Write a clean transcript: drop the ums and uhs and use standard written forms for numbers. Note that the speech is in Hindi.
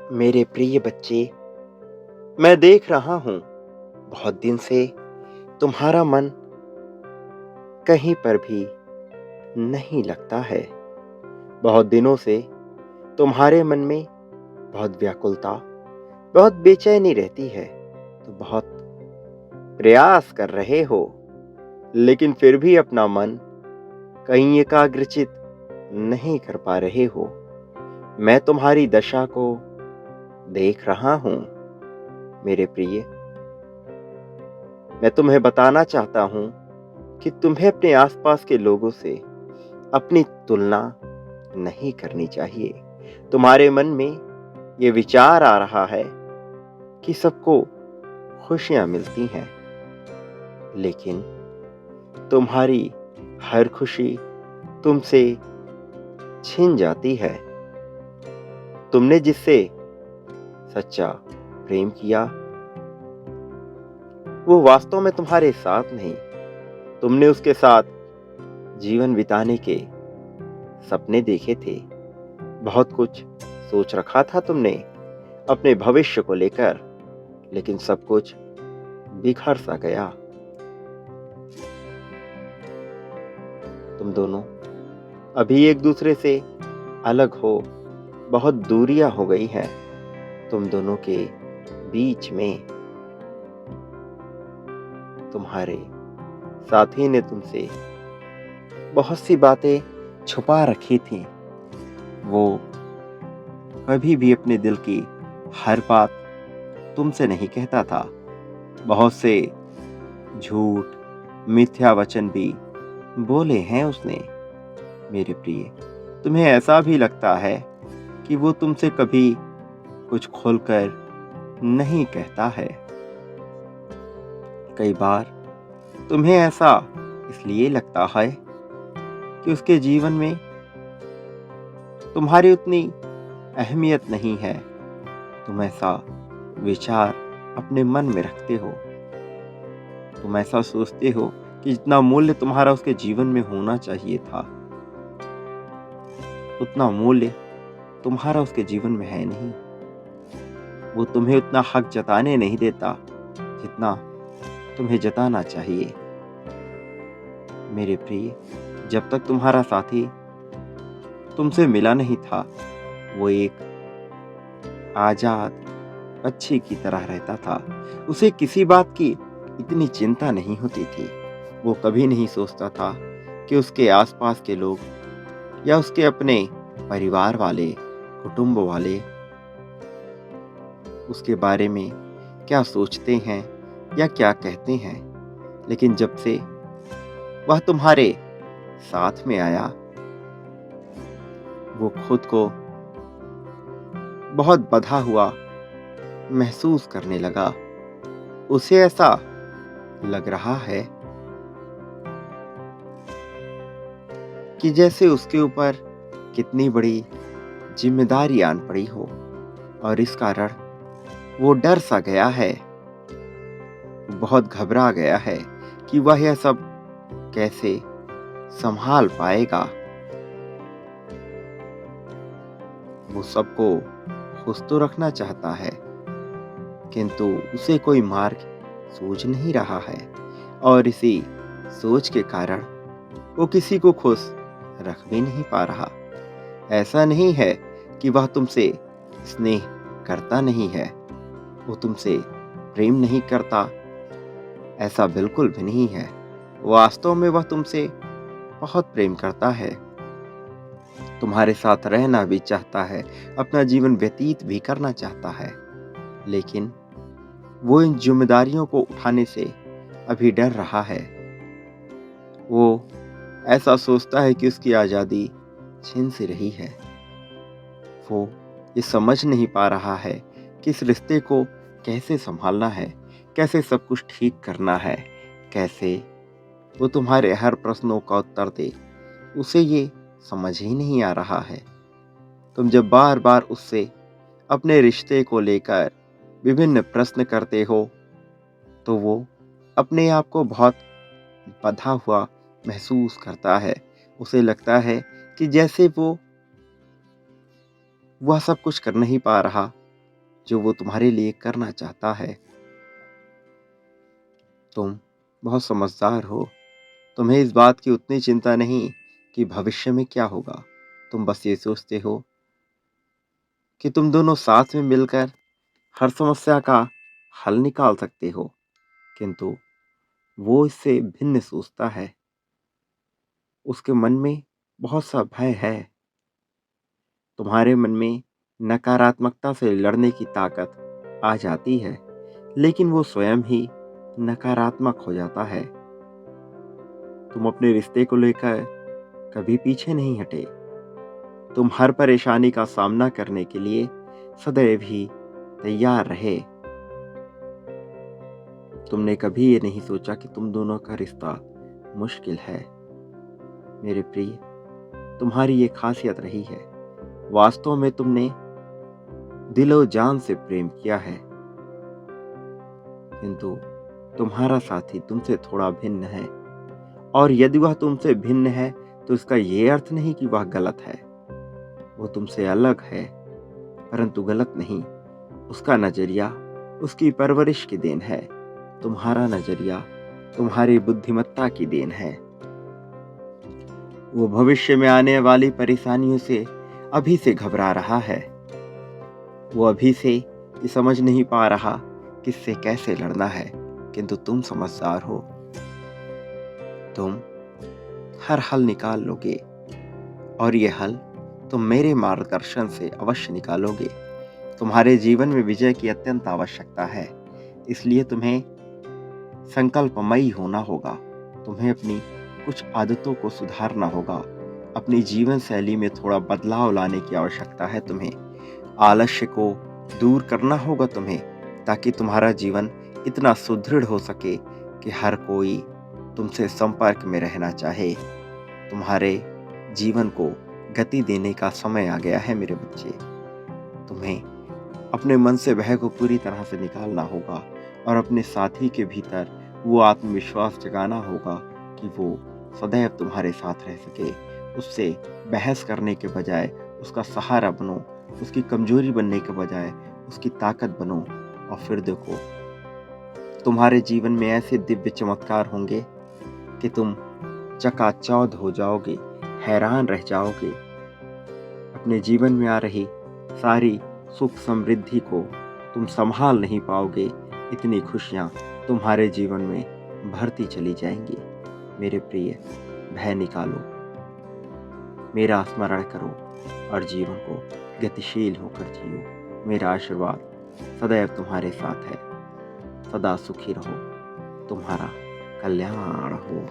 मेरे प्रिय बच्चे, मैं देख रहा हूँ बहुत दिन से तुम्हारा मन कहीं पर भी नहीं लगता है। बहुत दिनों से तुम्हारे मन में बहुत व्याकुलता, बहुत बेचैनी रहती है। तो बहुत प्रयास कर रहे हो, लेकिन फिर भी अपना मन कहीं एकाग्रचित नहीं कर पा रहे हो। मैं तुम्हारी दशा को देख रहा हूँ मेरे प्रिय। मैं तुम्हें बताना चाहता हूँ कि तुम्हें अपने आसपास के लोगों से अपनी तुलना नहीं करनी चाहिए। तुम्हारे मन में ये विचार आ रहा है कि सबको खुशियां मिलती हैं, लेकिन तुम्हारी हर खुशी तुमसे छिन जाती है। तुमने जिससे सच्चा प्रेम किया, वो वास्तव में तुम्हारे साथ नहीं। तुमने उसके साथ जीवन बिताने के सपने देखे थे, बहुत कुछ सोच रखा था तुमने अपने भविष्य को लेकर, लेकिन सब कुछ बिखर सा गया। तुम दोनों अभी एक दूसरे से अलग हो, बहुत दूरियां हो गई हैं तुम दोनों के बीच में। तुम्हारे साथी ने तुमसे बहुत सी बातें छुपा रखी थी। वो कभी भी अपने दिल की हर बात तुमसे नहीं कहता था। बहुत से झूठ, मिथ्या वचन भी बोले हैं उसने। मेरे प्रिय, तुम्हें ऐसा भी लगता है कि वो तुमसे कभी कुछ खोलकर नहीं कहता है। कई बार तुम्हें ऐसा इसलिए लगता है कि उसके जीवन में तुम्हारी उतनी अहमियत नहीं है। तुम ऐसा विचार अपने मन में रखते हो। तुम ऐसा सोचते हो कि जितना मूल्य तुम्हारा उसके जीवन में होना चाहिए था, उतना मूल्य तुम्हारा उसके जीवन में है नहीं। वो तुम्हें उतना हक जताने नहीं देता जितना तुम्हें जताना चाहिए। मेरे प्रिय, जब तक तुम्हारा साथी तुमसे मिला नहीं था, वो एक आजाद पक्षी की तरह रहता था। उसे किसी बात की इतनी चिंता नहीं होती थी। वो कभी नहीं सोचता था कि उसके आसपास के लोग या उसके अपने परिवार वाले, कुटुंब वाले उसके बारे में क्या सोचते हैं या क्या कहते हैं। लेकिन जब से वह तुम्हारे साथ में आया, वो खुद को बहुत बंधा हुआ महसूस करने लगा। उसे ऐसा लग रहा है कि जैसे उसके ऊपर कितनी बड़ी जिम्मेदारी आन पड़ी हो, और इस कारण वो डर सा गया है, बहुत घबरा गया है कि वह यह सब कैसे संभाल पाएगा। वो सबको खुश तो रखना चाहता है, किंतु उसे कोई मार्ग सूझ नहीं रहा है, और इसी सोच के कारण वो किसी को खुश रख भी नहीं पा रहा। ऐसा नहीं है कि वह तुमसे स्नेह करता नहीं है, वो तुमसे प्रेम नहीं करता, ऐसा बिल्कुल भी नहीं है। वास्तव में वह तुमसे बहुत प्रेम करता है, तुम्हारे साथ रहना भी चाहता है, अपना जीवन व्यतीत भी करना चाहता है, लेकिन वो इन जिम्मेदारियों को उठाने से अभी डर रहा है। वो ऐसा सोचता है कि उसकी आज़ादी छिन सी रही है। वो ये समझ नहीं पा रहा है कि इस रिश्ते को कैसे संभालना है, कैसे सब कुछ ठीक करना है, कैसे वो तुम्हारे हर प्रश्नों का उत्तर दे। उसे ये समझ ही नहीं आ रहा है। तुम जब बार बार उससे अपने रिश्ते को लेकर विभिन्न प्रश्न करते हो, तो वो अपने आप को बहुत बंधा हुआ महसूस करता है। उसे लगता है कि जैसे वो वह सब कुछ कर नहीं पा रहा, जो वो तुम्हारे लिए करना चाहता है। तुम बहुत समझदार हो। तुम्हें इस बात की उतनी चिंता नहीं कि भविष्य में क्या होगा। तुम बस ये सोचते हो कि तुम दोनों साथ में मिलकर हर समस्या का हल निकाल सकते हो। किंतु वो इससे भिन्न सोचता है। उसके मन में बहुत सा भय है। तुम्हारे मन में नकारात्मकता से लड़ने की ताकत आ जाती है, लेकिन वो स्वयं ही नकारात्मक हो जाता है। तुम अपने रिश्ते को लेकर कभी पीछे नहीं हटे। तुम हर परेशानी का सामना करने के लिए सदैव ही तैयार रहे। तुमने कभी ये नहीं सोचा कि तुम दोनों का रिश्ता मुश्किल है। मेरे प्रिय, तुम्हारी ये खासियत रही है। वास्तव में तुमने दिलो जान से प्रेम किया है, किंतु तुम्हारा साथी तुमसे थोड़ा भिन्न है। और यदि वह तुमसे भिन्न है तो इसका ये अर्थ नहीं कि वह गलत है। वो तुमसे अलग है, परंतु गलत नहीं। उसका नजरिया उसकी परवरिश की देन है। तुम्हारा नजरिया तुम्हारी बुद्धिमत्ता की देन है। वो भविष्य में आने वाली परेशानियों से अभी से घबरा रहा है। वो अभी से ये समझ नहीं पा रहा किससे कैसे लड़ना है, किंतु तुम समझदार हो। तुम हर हल निकाल लोगे, और ये हल तुम मेरे मार्गदर्शन से अवश्य निकालोगे। तुम्हारे जीवन में विजय की अत्यंत आवश्यकता है, इसलिए तुम्हें संकल्पमयी होना होगा। तुम्हें अपनी कुछ आदतों को सुधारना होगा। अपनी जीवन शैली में थोड़ा बदलाव लाने की आवश्यकता है। तुम्हें आलस्य को दूर करना होगा तुम्हें, ताकि तुम्हारा जीवन इतना सुदृढ़ हो सके कि हर कोई तुमसे संपर्क में रहना चाहे। तुम्हारे जीवन को गति देने का समय आ गया है मेरे बच्चे। तुम्हें अपने मन से भय को पूरी तरह से निकालना होगा और अपने साथी के भीतर वो आत्मविश्वास जगाना होगा कि वो सदैव तुम्हारे साथ रह सके। उससे बहस करने के बजाय उसका सहारा बनो, उसकी कमजोरी बनने के बजाय उसकी ताकत बनो। और फिर देखो, तुम्हारे जीवन में ऐसे दिव्य चमत्कार होंगे कि तुम चकाचौंध हो जाओगे, हैरान रह जाओगे। अपने जीवन में आ रही सारी सुख समृद्धि को तुम संभाल नहीं पाओगे। इतनी खुशियाँ तुम्हारे जीवन में भरती चली जाएंगी। मेरे प्रिय, भय निकालो, मेरा स्मरण करो और जीवन को गतिशील होकर जियो। मेरा आशीर्वाद सदैव तुम्हारे साथ है। सदा सुखी रहो। तुम्हारा कल्याण हो।